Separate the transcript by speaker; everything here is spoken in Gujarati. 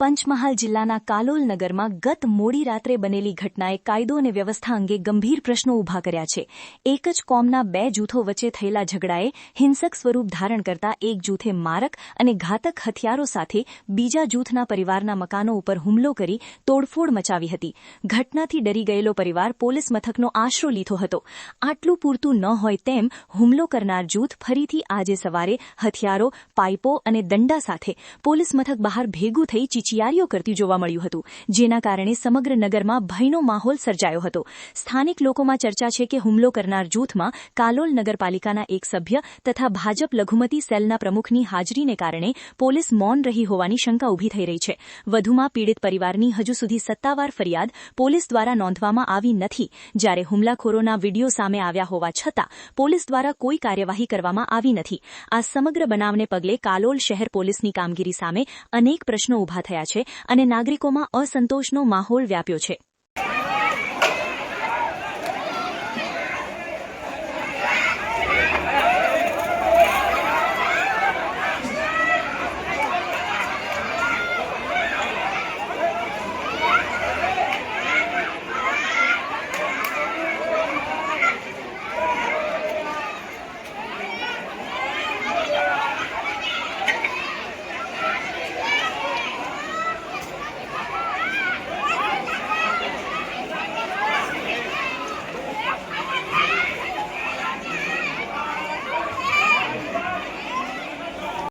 Speaker 1: પંચમહાલ જિલ્લાના કાલોલ નગરમાં ગત મોડી રાત્રે બનેલી ઘટનાએ કાયદો અને વ્યવસ્થા અંગે ગંભીર પ્રશ્નો ઊભા કર્યા છે. એક જ કોમના બે જૂથો વચ્ચે થયેલા ઝઘડાએ હિંસક સ્વરૂપ ધારણ કરતા એક જૂથે મારક અને ઘાતક હથિયારો સાથે બીજા જૂથના પરિવારના મકાનો ઉપર હુમલો કરી તોડફોડ મચાવી હતી. ઘટનાથી ડરી ગયેલો પરિવાર પોલીસ મથકનો આશરો લીધો હતો. આટલું પૂરતું ન હોય તેમ હુમલો કરનાર જૂથ ફરીથી આજે સવારે હથિયારો, પાઇપો અને દંડા સાથે પોલીસ મથક બહાર ભેગું થઈ ચીચિયારીઓ કરતી જોવા મળ્યું હતું, જેના કારણે સમગ્ર નગરમાં ભયનો માહોલ સર્જાયો હતો. સ્થાનિક લોકોમાં ચર્ચા છે કે હુમલો કરનાર જૂથમાં કાલોલ નગરપાલિકાના એક સભ્ય તથા ભાજપ લઘુમતી સેલના પ્રમુખની હાજરીને કારણે પોલીસ મૌન રહી હોવાની શંકા ઊભી થઈ રહી છે. વધુમાં પીડિત પરિવારની હજુ સુધી સત્તાવાર ફરિયાદ પોલીસ દ્વારા નોંધવામાં આવી નથી, જ્યારે હુમલાખોરોના વીડિયો સામે આવ્યા હોવા છતાં પોલીસ દ્વારા કોઈ કાર્યવાહી કરવામાં આવી નથી. આ સમગ્ર બનાવને પગલે કાલોલ શહેર પોલીસની કામગીરી સામે અનેક પ્રશ્નો ઊભા થયા છે અને નાગરિકોમાં અસંતોષનો માહોલ વ્યાપ્યો છે.